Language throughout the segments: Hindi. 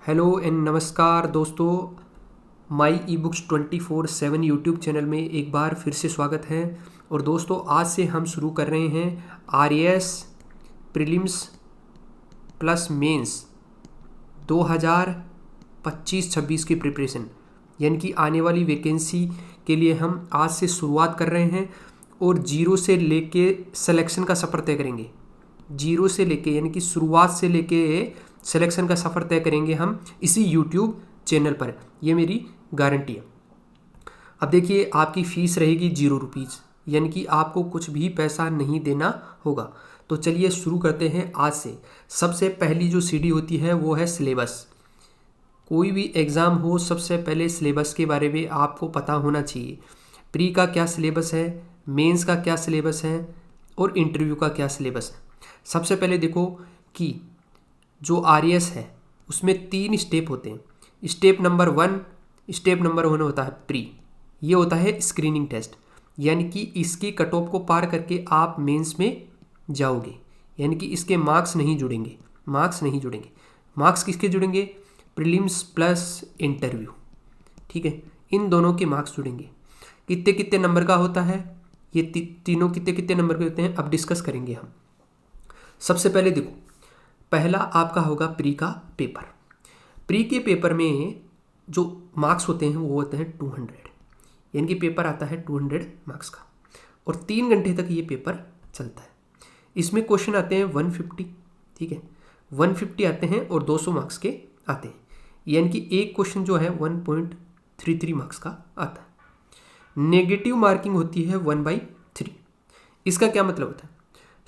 हेलो एंड नमस्कार दोस्तों। माई ई बुक्स 24/7 यूट्यूब चैनल में एक बार फिर से स्वागत है। और दोस्तों आज से हम शुरू कर रहे हैं आरएएस प्रीलिम्स प्लस मेंस 2025-26 की प्रिपरेशन, यानी कि आने वाली वैकेंसी के लिए हम आज से शुरुआत कर रहे हैं और जीरो से लेके सिलेक्शन का सफ़र तय करेंगे। जीरो से लेके यानी कि शुरुआत से लेके सिलेक्शन का सफ़र तय करेंगे हम इसी यूट्यूब चैनल पर, ये मेरी गारंटी है। अब देखिए, आपकी फ़ीस रहेगी ₹0, यानी कि आपको कुछ भी पैसा नहीं देना होगा। तो चलिए शुरू करते हैं आज से। सबसे पहली जो सीढ़ी होती है वो है सिलेबस। कोई भी एग्ज़ाम हो, सबसे पहले सिलेबस के बारे में आपको पता होना चाहिए। प्री का क्या सिलेबस है, मेंस का क्या सिलेबस है और इंटरव्यू का क्या सिलेबस है। सबसे पहले देखो कि जो आरएएस है उसमें 3 स्टेप होते हैं। स्टेप नंबर 1 होता है प्री। ये होता है स्क्रीनिंग टेस्ट, यानी कि इसकी कट ऑफ को पार करके आप मेंस में जाओगे, यानी कि इसके मार्क्स नहीं जुड़ेंगे। मार्क्स किसके जुड़ेंगे? प्रीलिम्स प्लस इंटरव्यू, ठीक है, इन दोनों के मार्क्स जुड़ेंगे। कितने कितने नंबर का होता है ये तीनों कितने कितने नंबर के होते हैं, अब डिस्कस करेंगे हम। सबसे पहले देखो, पहला आपका होगा प्री का पेपर। प्री के पेपर में जो मार्क्स होते हैं वो होते हैं 200, यानी कि पेपर आता है 200 मार्क्स का और 3 घंटे तक ये पेपर चलता है। इसमें क्वेश्चन आते हैं 150, ठीक है, 150 आते हैं और 200 मार्क्स के आते हैं, यानी कि एक क्वेश्चन जो है 1.33 मार्क्स का आता है। नेगेटिव मार्किंग होती है 1/3। इसका क्या मतलब होता है?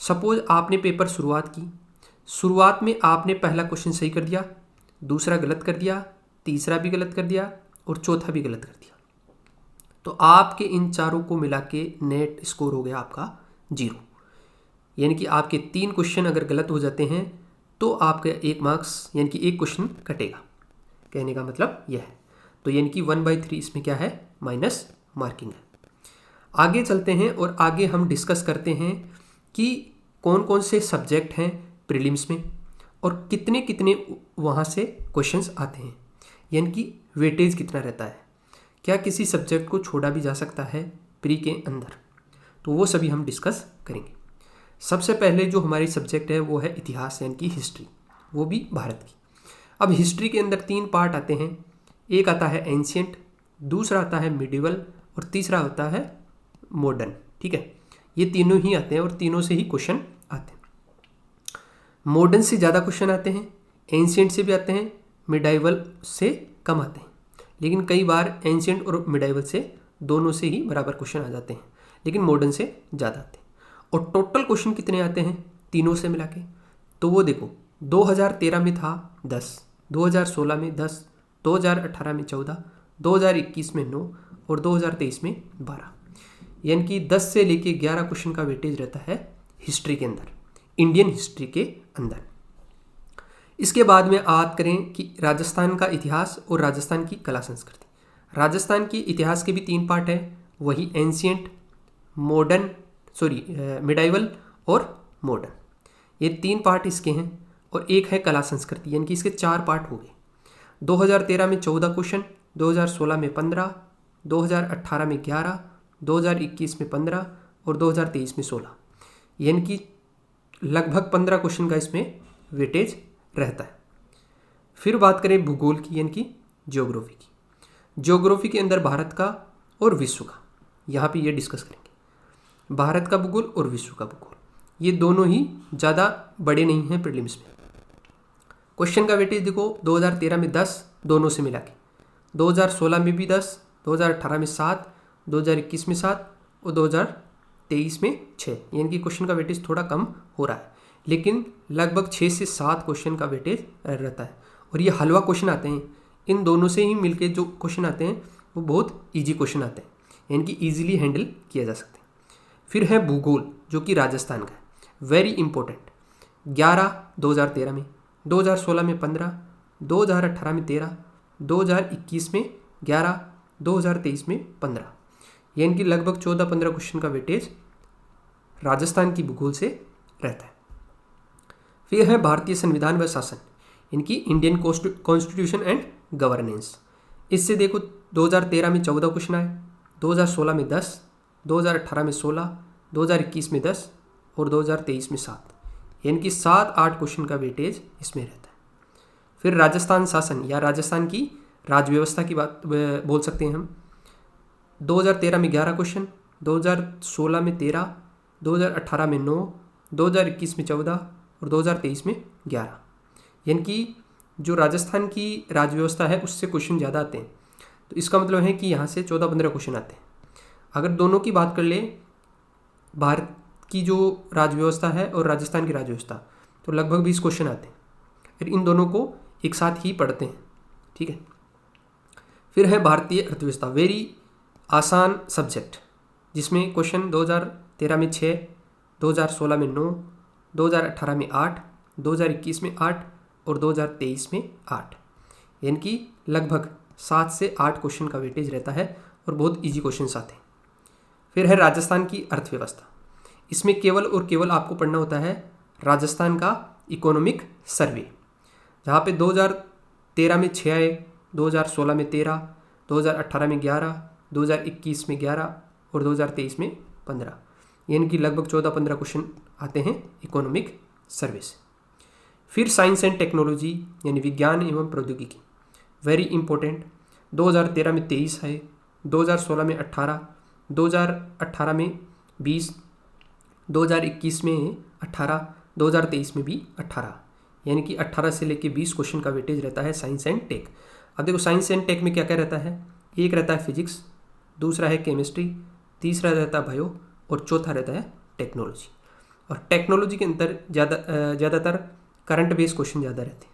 सपोज आपने पेपर शुरुआत में आपने पहला क्वेश्चन सही कर दिया, दूसरा गलत कर दिया, तीसरा भी गलत कर दिया और चौथा भी गलत कर दिया, तो आपके इन चारों को मिला के नेट स्कोर हो गया आपका 0। यानी कि आपके 3 क्वेश्चन अगर गलत हो जाते हैं तो आपका 1 मार्क्स यानी कि 1 क्वेश्चन कटेगा। कहने का मतलब यह है। तो यानी कि 1/3 इसमें क्या है? माइनस मार्किंग है। आगे चलते हैं और आगे हम डिस्कस करते हैं कि कौन कौन से सब्जेक्ट हैं प्रीलिम्स में और कितने कितने वहाँ से क्वेश्चंस आते हैं, यानी कि वेटेज कितना रहता है। क्या किसी सब्जेक्ट को छोड़ा भी जा सकता है प्री के अंदर? तो वो सभी हम डिस्कस करेंगे। सबसे पहले जो हमारी सब्जेक्ट है वो है इतिहास, यानी कि हिस्ट्री, वो भी भारत की। अब हिस्ट्री के अंदर 3 पार्ट आते हैं। एक आता है एंशियंट, दूसरा आता है मिडिवल और तीसरा होता है मॉडर्न, ठीक है। ये तीनों ही आते हैं और तीनों से ही क्वेश्चन आते हैं। मॉडर्न से ज़्यादा क्वेश्चन आते हैं, एंशियंट से भी आते हैं, मिडाइवल से कम आते हैं। लेकिन कई बार एंशियंट और मिडाइवल से दोनों से ही बराबर क्वेश्चन आ जाते हैं, लेकिन मॉडर्न से ज़्यादा आते हैं। और टोटल क्वेश्चन कितने आते हैं तीनों से मिला के? तो वो देखो, 2013 में था 10, 2016 में 10, 2018 में 14, 2021 में 9 और 2023 में 12, यानी कि 10 से लेके 11 क्वेश्चन का वेटेज रहता है हिस्ट्री के अंदर, इंडियन हिस्ट्री के अंदर। इसके बाद में बात करें कि राजस्थान का इतिहास और राजस्थान की कला संस्कृति। राजस्थान की इतिहास के भी 3 पार्ट हैं, वही एंशियंट, मिडाइवल और मॉडर्न, ये 3 पार्ट इसके हैं। और एक है कला संस्कृति, यानी कि इसके 4 पार्ट हो गए। 2013 में 14 क्वेश्चन, 2016 में 15, 2018 में 11, 2021 में 15 और 2023 में 16, यानी कि लगभग 15 क्वेश्चन का इसमें वेटेज रहता है। फिर बात करें भूगोल की, यानी कि ज्योग्राफी की। ज्योग्राफी के अंदर भारत का और विश्व का, यहाँ पे ये डिस्कस करेंगे। भारत का भूगोल और विश्व का भूगोल, ये दोनों ही ज़्यादा बड़े नहीं हैं प्रीलिम्स में। क्वेश्चन का वेटेज देखो, 2013 में 10 दोनों से मिला के, 2016 में भी 10, 2018 में 7, 2021 में 7 और 2023 में 6, यानी कि क्वेश्चन का वेटेज थोड़ा कम हो रहा है, लेकिन लगभग 6 से 7 क्वेश्चन का वेटेज रहता है। और ये हलवा क्वेश्चन आते हैं, इन दोनों से ही मिलके जो क्वेश्चन आते हैं वो बहुत ईजी क्वेश्चन आते हैं, यानी कि ईजिली हैंडल किया जा सकते हैं। फिर है भूगोल, जो कि राजस्थान का है, वेरी इंपॉर्टेंट। 11 2013 में, 2016 में 15, 2018 में 13, 2021 में 11, 2023 में 15, यानी कि लगभग 14-15 क्वेश्चन का वेटेज राजस्थान की भूगोल से रहता है। फिर है भारतीय संविधान व शासन, इनकी इंडियन कॉन्स्टिट्यूशन एंड गवर्नेंस। इससे देखो 2013 में 14 क्वेश्चन आए, 2016 में 10, 2018 में 16, 2021 में 10 और 2023 में 7, यानी कि 7-8 क्वेश्चन का वेटेज इसमें रहता है। फिर राजस्थान शासन या राजस्थान की राजव्यवस्था की बात बोल सकते हैं हम। 2013 में 11 क्वेश्चन, 2016 में 13, 2018 में 9, 2021 में 14 और 2023 में 11, यानी कि जो राजस्थान की राजव्यवस्था है उससे क्वेश्चन ज़्यादा आते हैं। तो इसका मतलब है कि यहाँ से 14-15 क्वेश्चन आते हैं। अगर दोनों की बात कर ले, भारत की जो राजव्यवस्था है और राजस्थान की राजव्यवस्था, तो लगभग 20 क्वेश्चन आते हैं। फिर इन दोनों को एक साथ ही पढ़ते हैं, ठीक है। फिर है भारतीय अर्थव्यवस्था, वेरी आसान सब्जेक्ट, जिसमें क्वेश्चन 2013 में 6, 2016 में 9, 2018 में 8, 2021 में 8 और 2023 में 8, यानी कि लगभग 7 से 8 क्वेश्चन का वेटेज रहता है और बहुत इजी क्वेश्चंस आते हैं। फिर है राजस्थान की अर्थव्यवस्था, इसमें केवल और केवल आपको पढ़ना होता है राजस्थान का इकोनॉमिक सर्वे, जहाँ पे 2013 में 6 आए, 2016 में 13, 2018 में 11, 2021 में 11 और 2023 में 15, यानी कि लगभग 14-15 क्वेश्चन आते हैं इकोनॉमिक सर्वे से। फिर साइंस एंड टेक्नोलॉजी यानी विज्ञान एवं प्रौद्योगिकी, वेरी इंपॉर्टेंट, 2013 में 23 है, 2016 में 18, 2018 में 20, 2021 में 18, 2023 में भी 18, यानी कि 18 से लेके 20 क्वेश्चन का वेटेज रहता है साइंस एंड टेक। अब देखो साइंस एंड टेक में क्या क्या रहता है, एक रहता है फिजिक्स, दूसरा है केमिस्ट्री, तीसरा रहता है बायो और चौथा रहता है टेक्नोलॉजी। और टेक्नोलॉजी के अंदर ज़्यादातर करंट बेस्ड क्वेश्चन ज़्यादा रहते हैं,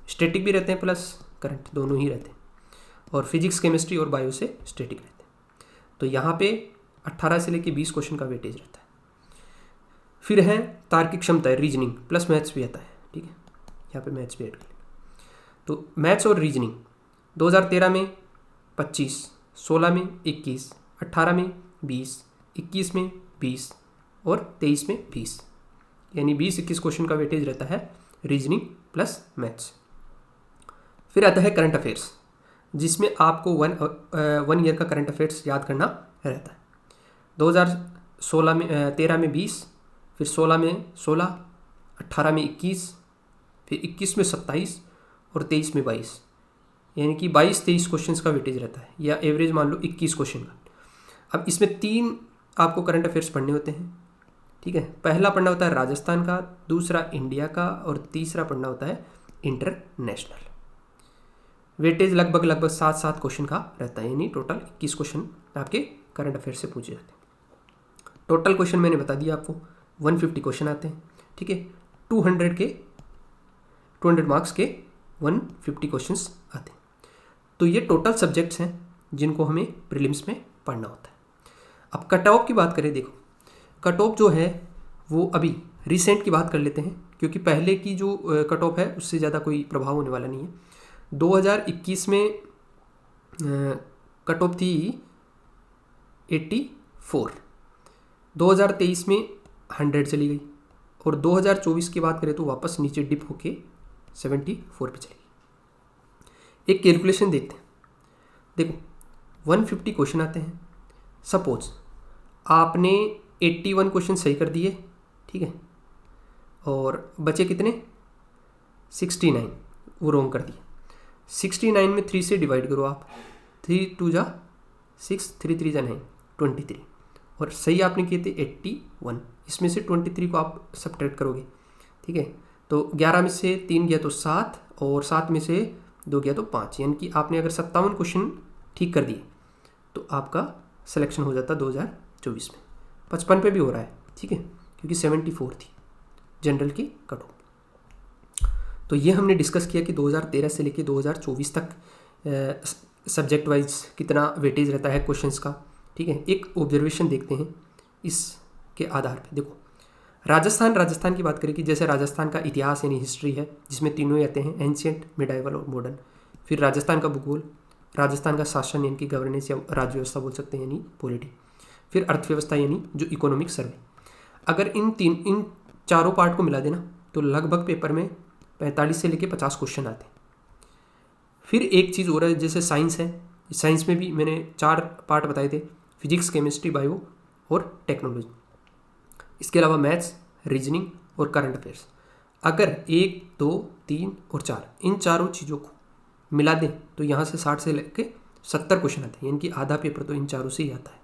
स्टैटिक भी रहते हैं प्लस करंट, दोनों ही रहते हैं, और फिजिक्स केमिस्ट्री और बायो से स्टैटिक रहते हैं। तो यहाँ पे 18 से लेके 20 क्वेश्चन का वेटेज रहता है। फिर है तार्किक क्षमता, रीजनिंग प्लस मैथ्स भी आता है, ठीक है, यहाँ पे मैथ्स भी ऐड कर लें। तो मैथ्स और रीजनिंग 2013 में 25, 16 में 21, 18 में 20, 21 में 20 और 23 में 20, यानी 20-21 क्वेश्चन का वेटेज रहता है रीजनिंग प्लस मैथ्स। फिर आता है करंट अफेयर्स, जिसमें आपको वन ईयर का करंट अफेयर्स याद करना रहता है। 2013 में 20, फिर 16 में 16, 18 में 21, फिर 21 में 27 और 23 में 22, यानी कि 22-23 क्वेश्चन का वेटेज रहता है, या एवरेज मान लो 21 क्वेश्चन का। अब इसमें 3 आपको करंट अफेयर्स पढ़ने होते हैं, ठीक है। पहला पढ़ना होता है राजस्थान का, दूसरा इंडिया का और तीसरा पढ़ना होता है इंटरनेशनल। वेटेज लगभग 7-7 क्वेश्चन का रहता है, यानी टोटल 21 क्वेश्चन आपके करंट अफेयर से पूछे जाते हैं। टोटल क्वेश्चन मैंने बता दिया आपको, 150 क्वेश्चन आते हैं, ठीक है। 200 मार्क्स के 150 क्वेश्चन आते हैं। तो ये टोटल सब्जेक्ट्स हैं जिनको हमें प्रीलिम्स में पढ़ना होता है। अब कट ऑफ की बात करें, देखो कट ऑफ जो है वो अभी रिसेंट की बात कर लेते हैं, क्योंकि पहले की जो कट ऑफ है उससे ज़्यादा कोई प्रभाव होने वाला नहीं है। 2021 में कट ऑफ थी 84, 2023 में 100 चली गई, और 2024 की बात करें तो वापस नीचे डिप होके 74 पे चली गई। एक कैलकुलेशन देखते हैं, देखो 150 क्वेश्चन आते हैं, सपोज आपने 81 क्वेश्चन सही कर दिए, ठीक है, और बचे कितने 69, वो रॉन्ग कर दिए। 69 में 3 से डिवाइड करो आप, 3 2 जा 6, 3 3 जा 9, 23, और सही आपने किए थे 81, इसमें से 23 को आप सब्ट्रैक्ट करोगे, ठीक है। तो 11 में से 3 गया तो 7, और 7 में से 2 गया तो 5, यानी कि आपने अगर 57 क्वेश्चन ठीक कर दिए तो आपका सिलेक्शन हो जाता 2024 में। 55 पे भी हो रहा है, ठीक है, क्योंकि 74 थी जनरल की कट ऑफ। तो ये हमने डिस्कस किया कि 2013 से लेके 2024 तक सब्जेक्ट वाइज कितना वेटेज रहता है क्वेश्चंस का, ठीक है। एक ऑब्जर्वेशन देखते हैं इसके आधार पे। देखो राजस्थान की बात करें कि जैसे राजस्थान का इतिहास यानी हिस्ट्री है, जिसमें तीनों ही आते हैं, एंशियंट, मिडाइवल और मॉडर्न। फिर राजस्थान का भूगोल, राजस्थान का शासन यानी कि गवर्नेंस या राज्य व्यवस्था बोल सकते हैं, यानी पॉलिटी। फिर अर्थव्यवस्था यानी जो इकोनॉमिक सर्वे। अगर इन चारों पार्ट को मिला देना तो लगभग पेपर में 45 से लेके 50 क्वेश्चन आते हैं। फिर एक चीज़ और है, जैसे साइंस है, साइंस में भी मैंने 4 पार्ट बताए थे, फिजिक्स, केमिस्ट्री, बायो और टेक्नोलॉजी। इसके अलावा मैथ्स, रीजनिंग और करंट अफेयर्स। अगर 1, 2, 3 और 4 इन चारों चीज़ों को मिला दें तो यहाँ से 60 से लेके 70 क्वेश्चन आते हैं, यानी कि आधा पेपर तो इन चारों से ही आता है,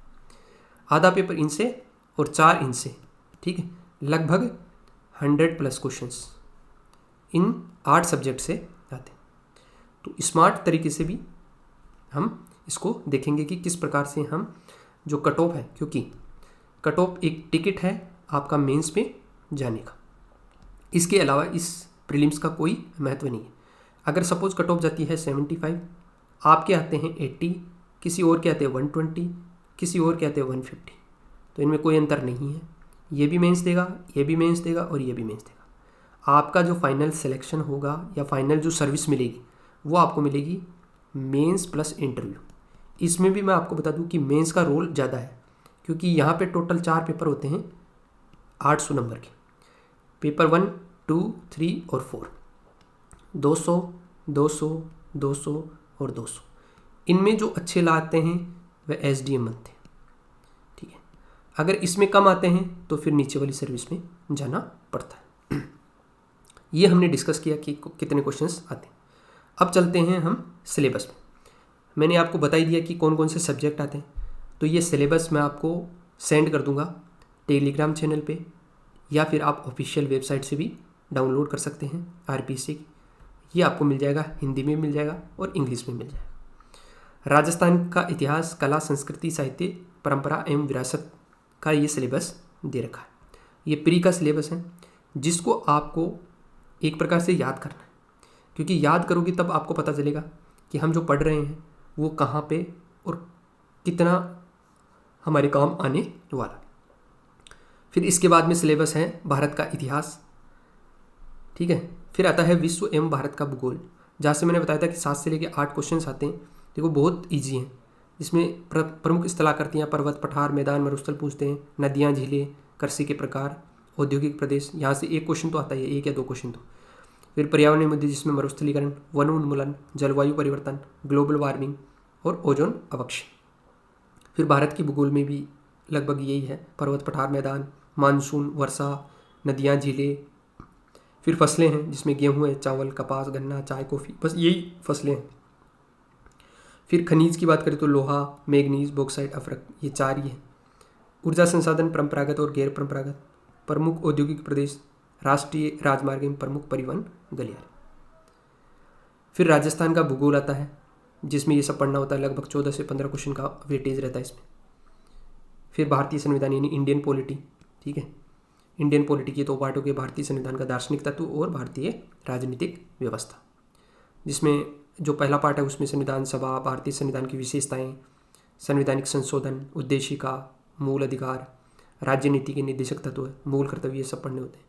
आधा पेपर इनसे और 4 इनसे, ठीक है। लगभग 100+ क्वेश्चंस इन 8 सब्जेक्ट से आते हैं। तो स्मार्ट तरीके से भी हम इसको देखेंगे कि किस प्रकार से हम जो कट ऑफ है, क्योंकि कट ऑफ एक टिकट है आपका मेंस पे जाने का, इसके अलावा इस प्रीलिम्स का कोई महत्व नहीं है। अगर सपोज कट ऑफ जाती है 75, आपके आते हैं 80, किसी और के आते हैं 120, किसी और के आते हैं 150, तो इनमें कोई अंतर नहीं है। ये भी मेंस देगा, ये भी मेंस देगा और ये भी मेंस देगा। आपका जो फाइनल सिलेक्शन होगा या फाइनल जो सर्विस मिलेगी वो आपको मिलेगी मेंस प्लस इंटरव्यू। इसमें भी मैं आपको बता दूं कि मेंस का रोल ज़्यादा है, क्योंकि यहाँ पे टोटल 4 पेपर होते हैं 800 नंबर के। पेपर 1, 2, 3 और 4 200, 200, 200 और 200। इनमें जो अच्छे लाते हैं वह SDM बनते हैं, ठीक है। अगर इसमें कम आते हैं तो फिर नीचे वाली सर्विस में जाना पड़ता है। ये हमने डिस्कस किया कि कितने क्वेश्चंस आते हैं। अब चलते हैं हम सिलेबस में। मैंने आपको बता ही दिया कि कौन कौन से सब्जेक्ट आते हैं, तो ये सिलेबस मैं आपको सेंड कर दूंगा टेलीग्राम चैनल पे, या फिर आप ऑफिशियल वेबसाइट से भी डाउनलोड कर सकते हैं RPSC की। ये आपको मिल जाएगा, हिंदी में मिल जाएगा और इंग्लिश में मिल जाएगा। राजस्थान का इतिहास, कला, संस्कृति, साहित्य, परंपरा एवं विरासत का ये सिलेबस दे रखा है। ये प्री का सिलेबस है जिसको आपको एक प्रकार से याद करना है, क्योंकि याद करोगे तब आपको पता चलेगा कि हम जो पढ़ रहे हैं वो कहाँ पे और कितना हमारे काम आने वाला। फिर इसके बाद में सिलेबस है भारत का इतिहास, ठीक है। फिर आता है विश्व एवं भारत का भूगोल, जहाँ से मैंने बताया था कि 7 से लेकर 8 क्वेश्चंस आते हैं। देखो बहुत इजी हैं, जिसमें प्रमुख स्थलाकृतियाँ, पर्वत, पठार, मैदान, मरुस्थल पूछते हैं, नदियाँ, झीलें, कृषि के प्रकार, औद्योगिक प्रदेश, यहाँ से एक क्वेश्चन तो आता ही है, 1 या 2 क्वेश्चन तो। फिर पर्यावरणीय मुद्दे, जिसमें मरुस्थलीकरण, वन उन्मूलन, जलवायु परिवर्तन, ग्लोबल वार्मिंग और ओजोन अवक्षय। फिर भारत की भूगोल में भी लगभग यही है, पर्वत, पठार, मैदान, मानसून, वर्षा, नदियाँ, झीलें। फिर फसलें हैं, जिसमें गेहूँ है, चावल, कपास, गन्ना, चाय, कॉफ़ी, बस यही फसलें हैं। फिर खनिज की बात करें तो लोहा, मैग्नीज, बॉक्साइट, अफरक, ये 4 ही हैं। ऊर्जा संसाधन, परंपरागत और गैर परंपरागत, प्रमुख औद्योगिक प्रदेश, राष्ट्रीय राजमार्ग एवं प्रमुख परिवहन गलियारे। फिर राजस्थान का भूगोल आता है, जिसमें ये सब पढ़ना होता है। लगभग 14 से 15 क्वेश्चन का वेटेज रहता है इसमें। फिर भारतीय संविधान यानी इंडियन पॉलिटी, ठीक है। इंडियन पॉलिटी के 2 पार्ट हो गए, भारतीय संविधान का दार्शनिक तत्व और भारतीय राजनीतिक व्यवस्था, जिसमें जो पहला पार्ट है उसमें संविधान सभा, भारतीय संविधान की विशेषताएं, संवैधानिक संशोधन, उद्देशिका, मूल अधिकार, राज्य नीति के निर्देशक तत्व, मूल कर्तव्य, ये सब पढ़ने होते हैं।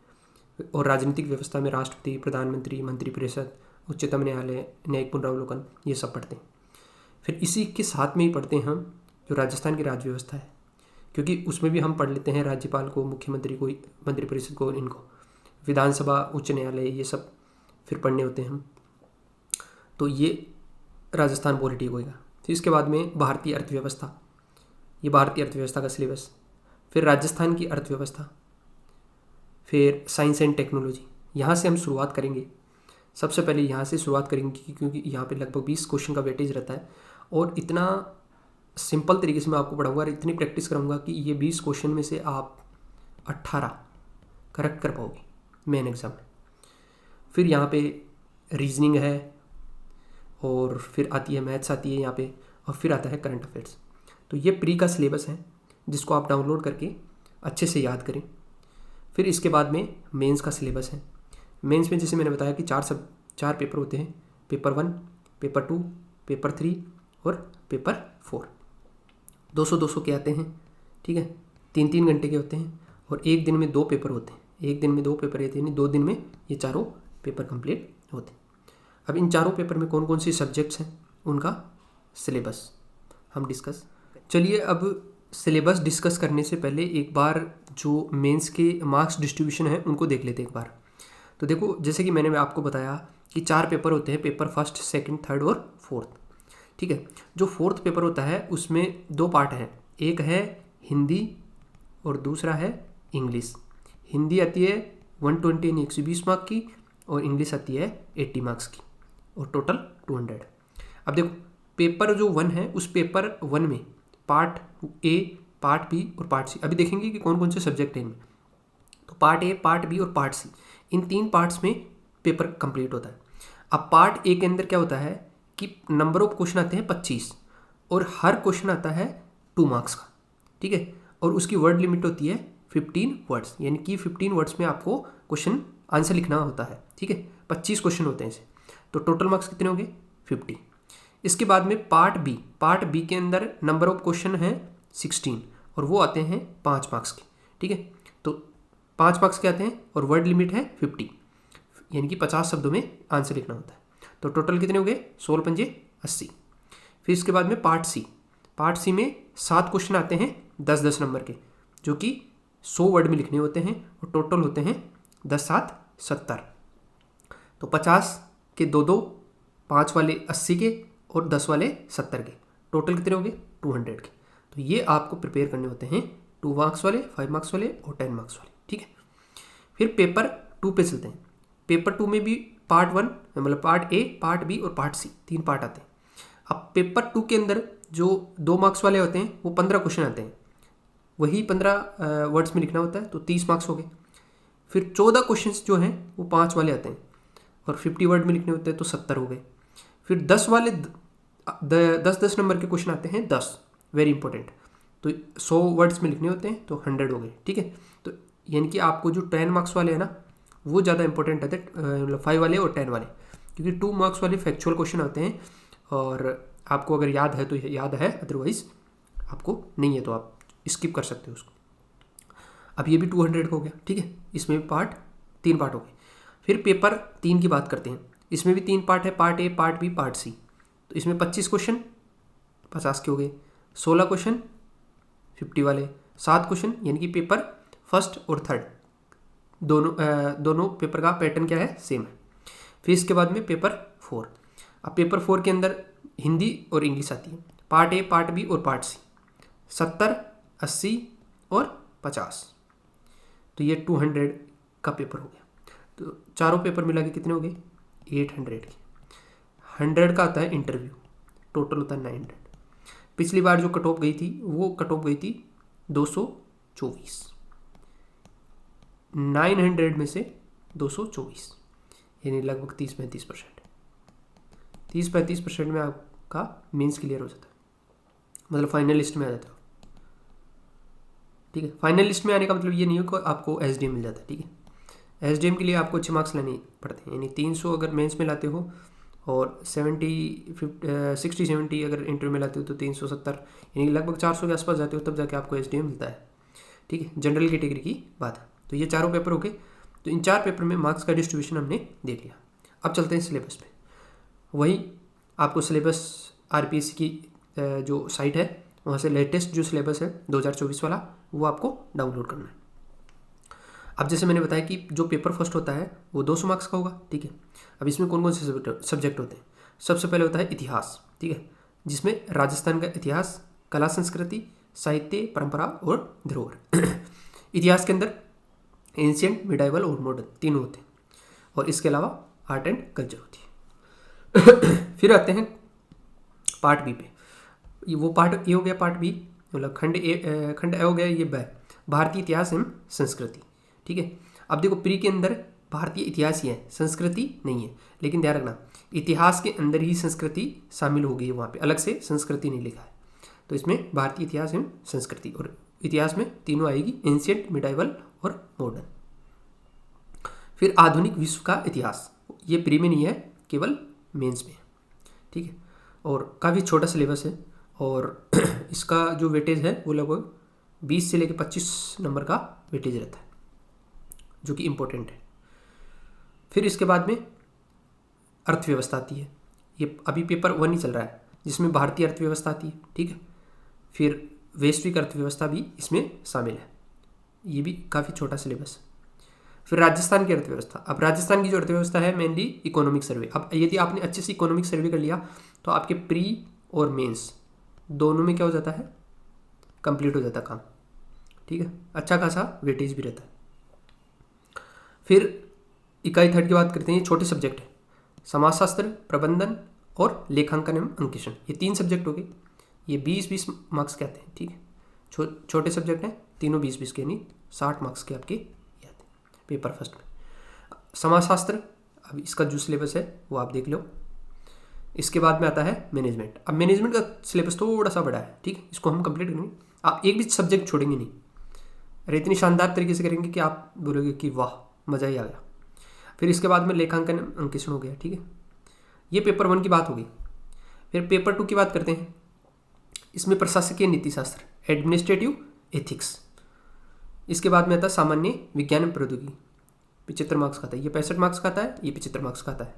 और राजनीतिक व्यवस्था में राष्ट्रपति, प्रधानमंत्री, मंत्रिपरिषद, उच्चतम न्यायालय, न्यायिक पुनरावलोकन, ये सब पढ़ते हैं। फिर इसी के साथ में ही पढ़ते हैं हम जो राजस्थान की राज्य व्यवस्था है, क्योंकि उसमें भी हम पढ़ लेते हैं राज्यपाल को, मुख्यमंत्री को, मंत्रिपरिषद को, इनको, विधानसभा, उच्च न्यायालय, ये सब फिर पढ़ने होते हैं हम। तो ये राजस्थान पॉलिटी होगा। फिर इसके बाद में भारतीय अर्थव्यवस्था, ये भारतीय अर्थव्यवस्था का सिलेबस। फिर राजस्थान की अर्थव्यवस्था, फिर साइंस एंड टेक्नोलॉजी, यहाँ से हम शुरुआत करेंगे। सबसे पहले यहाँ से शुरुआत करेंगे क्योंकि यहाँ पे लगभग 20 क्वेश्चन का वेटेज रहता है और इतना सिंपल तरीके से मैं आपको पढ़ाऊंगा और इतनी प्रैक्टिस कराऊंगा कि ये 20 क्वेश्चन में से आप 18 करेक्ट कर पाओगे मेन एग्ज़ाम में। फिर यहाँ पे रीजनिंग है और फिर आती है मैथ्स आती है यहाँ पे, और फिर आता है करंट अफेयर्स। तो ये प्री का सिलेबस है जिसको आप डाउनलोड करके अच्छे से याद करें। फिर इसके बाद में मेंस का सिलेबस है। मेंस में जैसे मैंने बताया कि 4 पेपर होते हैं, पेपर 1, पेपर 2, पेपर 3 और पेपर 4। 200-200 के आते हैं, ठीक है। 3-3 घंटे के होते हैं और एक दिन में 2 पेपर होते हैं। एक दिन में 2 पेपर रहते हैं, यानी 2 दिन में ये चारों पेपर कंप्लीट होते हैं। अब इन चारों पेपर में कौन कौन सी सब्जेक्ट्स हैं उनका सिलेबस हम डिस्कस। चलिए अब सिलेबस डिस्कस करने से पहले एक बार जो मेंस के मार्क्स डिस्ट्रीब्यूशन है उनको देख लेते हैं एक बार। तो देखो जैसे कि मैंने आपको बताया कि 4 पेपर होते हैं, पेपर फर्स्ट, सेकंड, थर्ड और फोर्थ। ठीक है, जो फोर्थ पेपर होता है उसमें 2 पार्ट हैं, एक है हिंदी और दूसरा है इंग्लिश। हिंदी आती है 120 यानी 120 मार्क की, और इंग्लिश आती है 80 मार्क्स की, और टोटल 200। अब देखो पेपर जो 1 है, उस पेपर 1 में पार्ट ए, पार्ट बी और पार्ट सी, अभी देखेंगे कि कौन कौन से सब्जेक्ट हैं इनमें। तो पार्ट ए, पार्ट बी और पार्ट सी, इन 3 पार्ट्स में पेपर कंप्लीट होता है। अब पार्ट ए के अंदर क्या होता है कि नंबर ऑफ क्वेश्चन आते हैं 25, और हर क्वेश्चन आता है 2 मार्क्स का। ठीक है, और उसकी वर्ड लिमिट होती है 15 वर्ड्स, यानी कि 15 वर्ड्स में आपको क्वेश्चन आंसर लिखना होता है। ठीक है, 25 क्वेश्चन होते हैं इसे, तो टोटल मार्क्स कितने हो गए 50। इसके बाद में पार्ट बी के अंदर नंबर ऑफ क्वेश्चन है 16, और वो आते हैं 5 मार्क्स के। ठीक है, तो 5 मार्क्स के आते हैं, और वर्ड लिमिट है 50, यानी कि 50 शब्दों में आंसर लिखना होता है। तो टोटल कितने हो गए 16 पंजे 80। फिर इसके बाद में पार्ट सी में 7 क्वेश्चन आते हैं 10-10 नंबर के, जो कि 100 वर्ड में लिखने होते हैं, और टोटल होते हैं 10-7 70। तो 50 के 2-2, 5 वाले 80 के, और 10 वाले 70 के, टोटल कितने हो गए 200 के। तो ये आपको प्रिपेयर करने होते हैं 2 मार्क्स वाले, 5 मार्क्स वाले और 10 मार्क्स वाले। ठीक है, फिर पेपर 2 पे चलते हैं। पेपर 2 में भी पार्ट 1 मतलब पार्ट ए, पार्ट बी और पार्ट सी, 3 पार्ट आते हैं। अब पेपर 2 के अंदर जो 2 मार्क्स वाले होते हैं वो 15 क्वेश्चन आते हैं, वही 15 वर्ड्स में लिखना होता है, तो 30 मार्क्स हो गए। फिर 14 क्वेश्चन जो हैं वो 5 वाले आते हैं, और 50 वर्ड में लिखने होते हैं, तो 70 हो गए। फिर 10 वाले 10-10 नंबर के क्वेश्चन आते हैं 10, वेरी इंपॉर्टेंट, तो 100 वर्ड्स में लिखने होते हैं, तो 100 हो गए। ठीक है, तो यानी कि आपको जो 10 मार्क्स वाले हैं ना वो ज़्यादा इंपॉर्टेंट रहते हैं, मतलब 5 वाले और 10 वाले, क्योंकि 2 मार्क्स वाले फैक्चुअल क्वेश्चन आते हैं, और आपको अगर याद है तो याद है, अदरवाइज आपको नहीं है तो आप स्किप कर सकते हो उसको। अब ये भी 200 का हो गया। ठीक है, इसमें भी 3 पार्ट हो गए। फिर पेपर 3 की बात करते हैं, इसमें भी 3 पार्ट है, part A, part B, part C. तो इसमें 25 क्वेश्चन 50 के हो गए, 16 क्वेश्चन 50 वाले, 7 क्वेश्चन, यानी कि पेपर फर्स्ट और थर्ड दोनों पेपर का पैटर्न क्या है, सेम है। फिर इसके बाद में पेपर 4। अब पेपर 4 के अंदर हिंदी और इंग्लिश आती है, पार्ट ए, पार्ट बी और पार्ट सी, 70, 80 और 50, तो ये 200 का पेपर हो गया। तो चारों पेपर मिला के कितने हो गए 800 के। 100 का आता है इंटरव्यू, टोटल होता है 900। पिछली बार जो कट ऑफ गई थी वो कट ऑफ गई थी 224, 900 में से 224, यानी लगभग 30-35%। 30-35% में आपका मेंस क्लियर हो जाता है, मतलब फाइनल लिस्ट में आ जाता है। ठीक है, फाइनल लिस्ट में आने का मतलब ये नहीं है कि आपको एसडीएम मिल जाता है। ठीक है, एसडीएम के लिए आपको अच्छे मार्क्स लाने पड़ते हैं, यानी 300 अगर मेंस में लाते हो, और 60-70 अगर इंटरव्यू में लाते हो, तो 370, यानी लगभग 400 के आसपास जाते हो, तब जाके आपको एसडीएम मिलता है। ठीक है, जनरल कैटेगरी की बात है। तो ये चारों पेपर हो गए। तो इन 4 पेपर में मार्क्स का डिस्ट्रीब्यूशन हमने देख लिया। अब चलते हैं सिलेबस पे। वही आपको सिलेबस आरपीएससी की जो साइट है वहाँ से लेटेस्ट जो सिलेबस है 2024 वाला वो आपको डाउनलोड करना है। अब जैसे मैंने बताया कि जो पेपर फर्स्ट होता है वो 200 मार्क्स का होगा। ठीक है, अब इसमें कौन कौन से सब्जेक्ट होते हैं। सबसे पहले होता है इतिहास। ठीक है, जिसमें राजस्थान का इतिहास, कला संस्कृति, साहित्य, परंपरा और धरोहर। इतिहास के अंदर एंशिएंट, मिडाइवल और मॉडर्न तीनों होते हैं, और इसके अलावा आर्ट एंड कल्चर होती है। फिर आते हैं पार्ट बी पे। वो पार्ट ए हो गया, पार्ट बी मतलब खंड ए हो गया, ये भारतीय इतिहास एवं संस्कृति। ठीक है, अब देखो प्री के अंदर भारतीय इतिहास ही है, संस्कृति नहीं है, लेकिन ध्यान रखना इतिहास के अंदर ही संस्कृति शामिल हो गई है, वहाँ पे अलग से संस्कृति नहीं लिखा है। तो इसमें भारतीय इतिहास एवं संस्कृति, और इतिहास में तीनों आएगी, एंशिएंट, मिडाइवल और मॉडर्न। फिर आधुनिक विश्व का इतिहास, ये प्री में नहीं है, केवल मेंस में है। ठीक है, और काफ़ी छोटा सिलेबस है, और इसका जो वेटेज है वो लगभग 20 से लेकर 25 नंबर का वेटेज रहता है, जो कि इम्पोर्टेंट है। फिर इसके बाद में अर्थव्यवस्था आती है, ये अभी पेपर 1 ही चल रहा है, जिसमें भारतीय अर्थव्यवस्था आती है। ठीक है, फिर वैश्विक अर्थव्यवस्था भी इसमें शामिल है, ये भी काफ़ी छोटा सिलेबस है। फिर राजस्थान की अर्थव्यवस्था। अब राजस्थान की जो अर्थव्यवस्था है मेनली इकोनॉमिक सर्वे। अब यदि आपने अच्छे से इकोनॉमिक सर्वे कर लिया तो आपके प्री और मेंस दोनों में क्या हो जाता है, कंप्लीट हो जाता काम, ठीक है, अच्छा खासा वेटेज भी रहता है। फिर इकाई थर्ड की बात करते हैं, ये छोटे सब्जेक्ट है, समाजशास्त्र, प्रबंधन और लेखांकन एवं अंकेक्षण, ये 3 सब्जेक्ट हो गए। ये 20-20 मार्क्स के आते हैं, ठीक है, छोटे सब्जेक्ट हैं, तीनों 20-20 के, यानी 60 मार्क्स के आपके ये आते हैं पेपर फर्स्ट में। समाजशास्त्र, अब इसका जो सिलेबस है वो आप देख लो। इसके बाद में आता है मैनेजमेंट। अब मैनेजमेंट का सिलेबस थोड़ा सा बड़ा है, ठीक है, इसको हम कंप्लीट करेंगे। आप एक भी सब्जेक्ट छोड़ेंगे नहीं, अरे इतनी शानदार तरीके से करेंगे कि आप बोलोगे कि वाह मज़ा ही आ गया। फिर इसके बाद में लेखांकन अंकेक्षण हो गया, ठीक है, ये पेपर 1 की बात होगी। फिर पेपर 2 की बात करते हैं, इसमें प्रशासकीय नीतिशास्त्र, एडमिनिस्ट्रेटिव एथिक्स। इसके बाद में आता है सामान्य विज्ञान एवं प्रौद्योगिकी, 75 मार्क्स का आता है, ये 65 मार्क्स का आता है, ये 75 मार्क्स का आता है,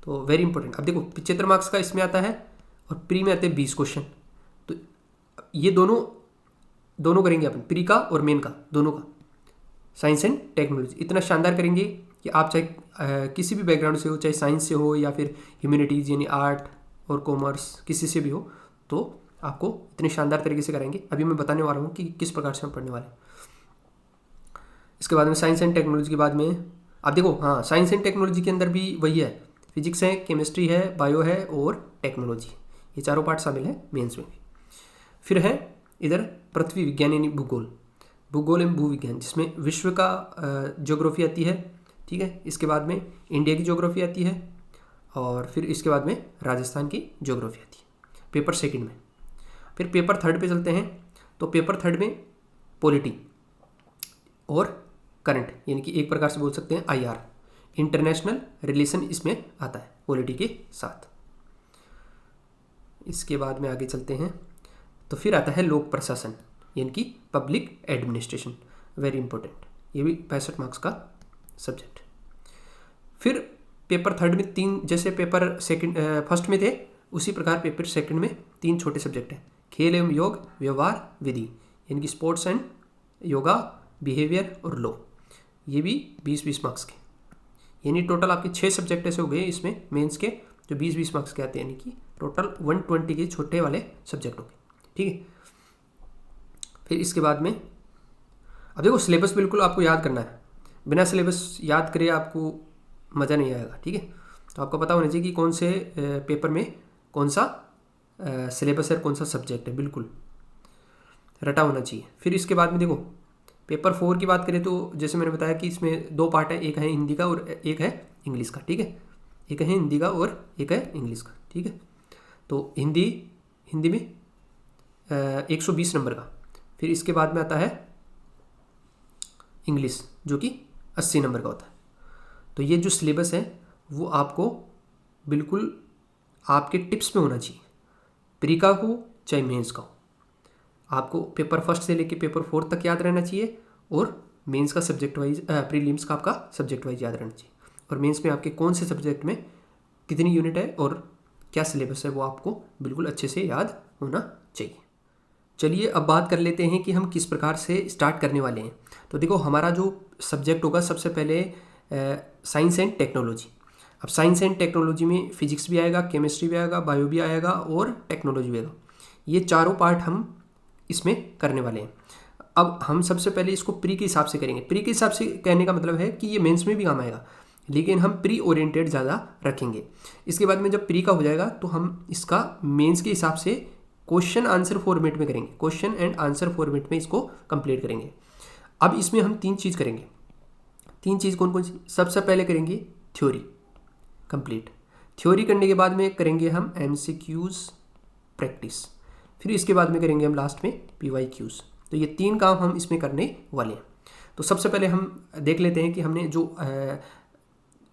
तो वेरी इंपॉर्टेंट। अब देखो 75 मार्क्स का इसमें आता है और प्री में आते हैं 20 क्वेश्चन, तो ये दोनों करेंगे अपन, प्री का और मेन का, दोनों का, साइंस एंड टेक्नोलॉजी। इतना शानदार करेंगे कि आप चाहे किसी भी बैकग्राउंड से हो, चाहे साइंस से हो या फिर ह्यूमैनिटीज़ यानी आर्ट और कॉमर्स, किसी से भी हो, तो आपको इतने शानदार तरीके से कराएंगे। अभी मैं बताने वाला हूँ कि किस प्रकार से हम पढ़ने वाले हैं। इसके बाद में साइंस एंड टेक्नोलॉजी के बाद में आप देखो, हाँ, साइंस एंड टेक्नोलॉजी के अंदर भी वही है, फिजिक्स है, केमिस्ट्री है, बायो है और टेक्नोलॉजी, ये चारों पार्ट शामिल है मेंस में भी। फिर है इधर पृथ्वी विज्ञान यानी भूगोल एवं भूविज्ञान, जिसमें विश्व का ज्योग्राफी आती है, ठीक है। इसके बाद में इंडिया की ज्योग्राफी आती है और फिर इसके बाद में राजस्थान की ज्योग्राफी आती है पेपर 2 में। फिर पेपर 3 पे चलते हैं, तो पेपर 3 में पॉलिटी और करंट, यानी कि एक प्रकार से बोल सकते हैं IR, इंटरनेशनल रिलेशन, इसमें आता है पॉलिटी के साथ। इसके बाद में आगे चलते हैं, तो फिर आता है लोक प्रशासन यानी कि पब्लिक एडमिनिस्ट्रेशन, वेरी इंपॉर्टेंट, ये भी 65 मार्क्स का सब्जेक्ट। फिर पेपर 3 में 3, जैसे पेपर फर्स्ट में थे उसी प्रकार पेपर 2 में 3 छोटे सब्जेक्ट हैं, खेल एवं योग, व्यवहार विधि, यानी कि स्पोर्ट्स एंड योगा, बिहेवियर और लॉ, ये भी 20-20 मार्क्स के, यानी टोटल आपके 6 सब्जेक्ट ऐसे हो गए इसमें मेंस के जो 20-20 मार्क्स के आते हैं, यानी कि टोटल 120 के छोटे वाले सब्जेक्ट हो गए, ठीक है। फिर इसके बाद में अब देखो सिलेबस बिल्कुल आपको याद करना है, बिना सिलेबस याद करे आपको मज़ा नहीं आएगा, ठीक है। तो आपको पता होना चाहिए कि कौन से पेपर में कौन सा सिलेबस है, कौन सा सब्जेक्ट है, बिल्कुल रटा होना चाहिए। फिर इसके बाद में देखो पेपर 4 की बात करें तो जैसे मैंने बताया कि इसमें 2 पार्ट है, एक है हिंदी का और एक है इंग्लिश का, ठीक है, एक है हिंदी का और एक है इंग्लिश का, ठीक है। तो हिंदी में 120 नंबर का, फिर इसके बाद में आता है इंग्लिश जो कि 80 नंबर का होता है। तो ये जो सिलेबस है वो आपको बिल्कुल आपके टिप्स में होना चाहिए, प्री का हो चाहे मेंस का हो, आपको पेपर 1 से लेके पेपर 4 तक याद रहना चाहिए और मेंस का सब्जेक्ट वाइज, प्रीलिम्स का आपका सब्जेक्ट वाइज याद रहना चाहिए, और मेंस में आपके कौन से सब्जेक्ट में कितनी यूनिट है और क्या सिलेबस है वो आपको बिल्कुल अच्छे से याद होना चाहिए। चलिए अब बात कर लेते हैं कि हम किस प्रकार से स्टार्ट करने वाले हैं। तो देखो हमारा जो सब्जेक्ट होगा सबसे पहले साइंस एंड टेक्नोलॉजी। अब साइंस एंड टेक्नोलॉजी में फिजिक्स भी आएगा, केमिस्ट्री भी आएगा, बायो भी आएगा और टेक्नोलॉजी भी आएगा, ये चारों पार्ट हम इसमें करने वाले हैं। अब हम सबसे पहले इसको प्री के हिसाब से करेंगे। प्री के हिसाब से कहने का मतलब है कि ये मेंस में भी काम आएगा, लेकिन हम प्री ओरिएंटेड ज़्यादा रखेंगे। इसके बाद में जब प्री का हो जाएगा तो हम इसका मेंस के हिसाब से क्वेश्चन आंसर फॉर्मेट में करेंगे, क्वेश्चन एंड आंसर फॉर्मेट में इसको कंप्लीट करेंगे। अब इसमें हम 3 चीज़ करेंगे। 3 चीज़ कौन कौन सी? सबसे पहले करेंगे थ्योरी कंप्लीट, थ्योरी करने के बाद में करेंगे हम MCQs प्रैक्टिस, फिर इसके बाद में करेंगे हम लास्ट में PYQs। तो ये 3 काम हम इसमें करने वाले हैं। तो सबसे पहले हम देख लेते हैं कि हमने जो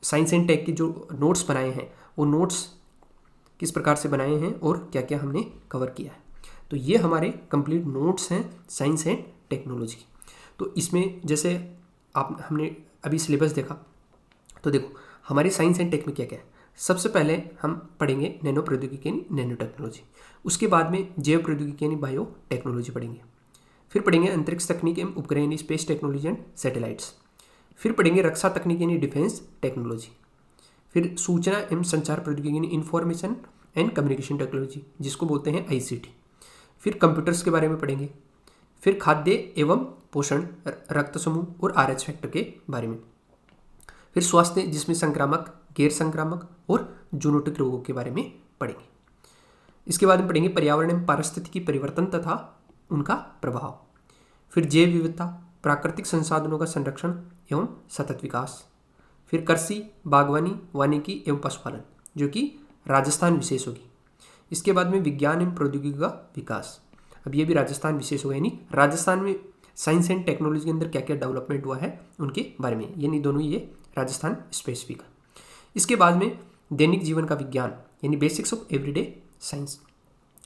साइंस एंड टेक की जो नोट्स बनाए हैं वो नोट्स किस प्रकार से बनाए हैं और क्या क्या हमने कवर किया है। तो ये हमारे कंप्लीट नोट्स हैं साइंस एंड टेक्नोलॉजी। तो इसमें जैसे हमने अभी सिलेबस देखा, तो देखो हमारे साइंस एंड टेक में क्या क्या है। सबसे पहले हम पढ़ेंगे नैनो प्रौद्योगिकी यानी नैनो टेक्नोलॉजी, उसके बाद में जैव प्रौद्योगिकी यानी बायो टेक्नोलॉजी पढ़ेंगे, फिर पढ़ेंगे अंतरिक्ष तकनीक एवं उपग्रह यानी स्पेस टेक्नोलॉजी एंड सैटेलाइट्स, फिर पढ़ेंगे रक्षा तकनीक यानी डिफेंस टेक्नोलॉजी। फिर सूचना एवं संचार प्रौद्योगिकी यानी इंफॉर्मेशन एंड कम्युनिकेशन टेक्नोलॉजी, जिसको बोलते हैं ICT। फिर कंप्यूटर्स के बारे में पढ़ेंगे। फिर खाद्य एवं पोषण, रक्त समूह और RH फैक्टर के बारे में। फिर स्वास्थ्य, जिसमें संक्रामक, गैर संक्रामक और जूनोटिक रोगों के बारे में पढ़ेंगे। इसके बाद में पढ़ेंगे पर्यावरण एवं पारिस्थितिकी परिवर्तन तथा उनका प्रभाव। फिर जैव विविधता, प्राकृतिक संसाधनों का संरक्षण एवं सतत विकास। फिर कृषि, बागवानी, वानिकी एवं पशुपालन, जो कि राजस्थान विशेष होगी। इसके बाद में विज्ञान एवं प्रौद्योगिकी का विकास, अब ये भी राजस्थान विशेष होगा, यानी राजस्थान में साइंस एंड टेक्नोलॉजी के अंदर क्या क्या डेवलपमेंट हुआ है उनके बारे में, यानी दोनों ये राजस्थान स्पेसिफिक है। इसके बाद में दैनिक जीवन का विज्ञान यानी बेसिक्स ऑफ एवरीडे साइंस।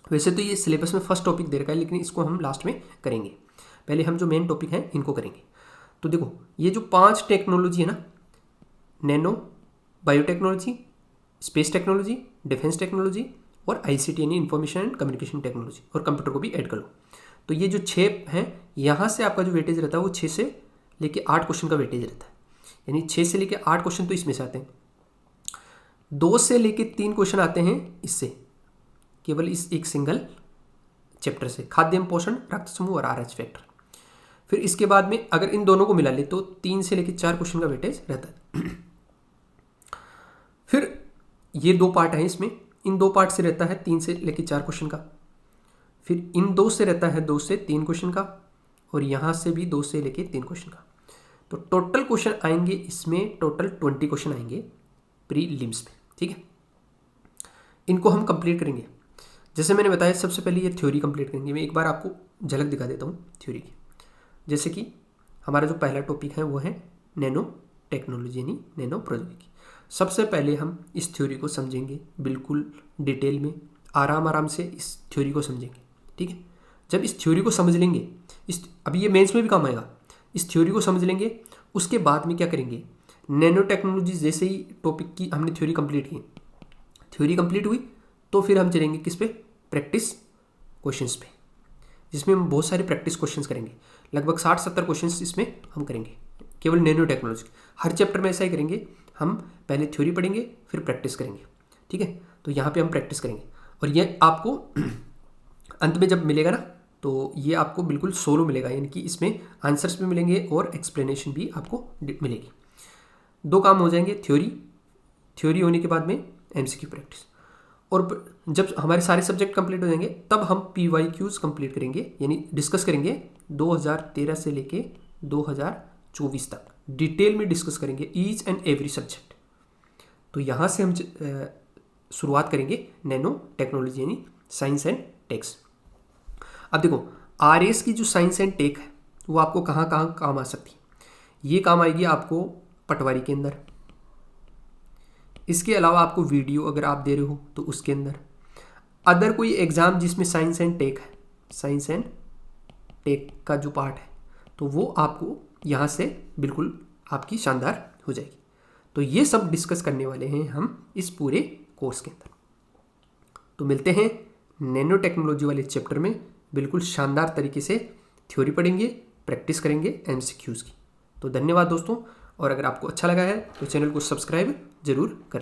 वैसे तो ये सिलेबस में फर्स्ट टॉपिक दे रखा है, लेकिन इसको हम लास्ट में करेंगे। पहले हम जो मेन टॉपिक हैं इनको करेंगे। तो देखो, ये जो 5 टेक्नोलॉजी है ना, nano, biotechnology, space technology, defence technology और ICT यानी इंफॉर्मेशन एंड कम्युनिकेशन टेक्नोलॉजी, और कंप्यूटर को भी ऐड कर लो। तो ये जो 6 हैं, यहाँ से आपका जो वेटेज रहता है वो 6 से लेके 8 क्वेश्चन का वेटेज रहता है, यानी 6 से लेके 8 क्वेश्चन तो इसमें से आते हैं। 2 से लेके 3 क्वेश्चन आते हैं इससे, केवल इस एक सिंगल चैप्टर से, खाद्य एवं पोषण, रक्त समूह और RH फैक्टर। फिर इसके बाद में अगर इन दोनों को मिला ले तो 3 से लेके 4 क्वेश्चन का वेटेज रहता है। फिर ये 2 पार्ट हैं इसमें, इन 2 पार्ट से रहता है 3 से लेके 4 क्वेश्चन का। फिर इन 2 से रहता है 2 से 3 क्वेश्चन का, और यहाँ से भी 2 से लेके 3 क्वेश्चन का। तो टोटल क्वेश्चन आएंगे इसमें, टोटल 20 क्वेश्चन आएंगे प्रीलिम्स में, ठीक है। इनको हम कंप्लीट करेंगे। जैसे मैंने बताया, सबसे पहले ये थ्योरी कंप्लीट करेंगे। मैं एक बार आपको झलक दिखा देता हूँ थ्योरी की। जैसे कि हमारा जो पहला टॉपिक है वो है नैनो टेक्नोलॉजी यानी नैनो प्रौद्योगिकी। सबसे पहले हम इस थ्योरी को समझेंगे बिल्कुल डिटेल में, आराम से इस थ्योरी को समझेंगे, ठीक है। जब इस थ्योरी को समझ लेंगे, अभी ये मेंस में भी काम आएगा, इस थ्योरी को समझ लेंगे, उसके बाद में क्या करेंगे, नैनो टेक्नोलॉजी जैसे ही टॉपिक की हमने थ्योरी कंप्लीट की, थ्योरी कंप्लीट हुई तो फिर हम चलेंगे किस पे, प्रैक्टिस क्वेश्चंस पे, जिसमें हम बहुत सारे प्रैक्टिस क्वेश्चंस करेंगे। लगभग 60-70 क्वेश्चंस इसमें हम करेंगे केवल नैनो टेक्नोलॉजी। हर चैप्टर में ऐसा ही करेंगे, हम पहले थ्योरी पढ़ेंगे फिर प्रैक्टिस करेंगे, ठीक है। तो यहाँ पे हम प्रैक्टिस करेंगे, और ये आपको अंत में जब मिलेगा ना, तो ये आपको बिल्कुल सोलो मिलेगा, यानी कि इसमें आंसर्स भी मिलेंगे और एक्सप्लेनेशन भी आपको मिलेगी। 2 काम हो जाएंगे, थ्योरी होने के बाद में MCQ प्रैक्टिस। और जब हमारे सारे सब्जेक्ट कंप्लीट हो जाएंगे तब हम PYQs कंप्लीट करेंगे, यानी डिस्कस करेंगे 2013 से लेके 2024 तक डिटेल में डिस्कस करेंगे ईच एंड एवरी सब्जेक्ट। तो यहाँ से हम शुरुआत करेंगे नैनो टेक्नोलॉजी यानी साइंस एंड टेक्स। अब देखो, RS की जो साइंस एंड टेक है वो आपको कहाँ कहाँ काम आ सकती है। ये काम आएगी आपको पटवारी के अंदर, इसके अलावा आपको वीडियो अगर आप दे रहे हो तो उसके अंदर, अदर कोई एग्ज़ाम जिसमें साइंस एंड टेक है, साइंस एंड टेक का जो पार्ट है, तो वो आपको यहाँ से बिल्कुल आपकी शानदार हो जाएगी। तो ये सब डिस्कस करने वाले हैं हम इस पूरे कोर्स के अंदर। तो मिलते हैं नैनो टेक्नोलॉजी वाले चैप्टर में, बिल्कुल शानदार तरीके से थ्योरी पढ़ेंगे, प्रैक्टिस करेंगे MCQs की। तो धन्यवाद दोस्तों, और अगर आपको अच्छा लगा है तो चैनल को सब्सक्राइब जरूर करें।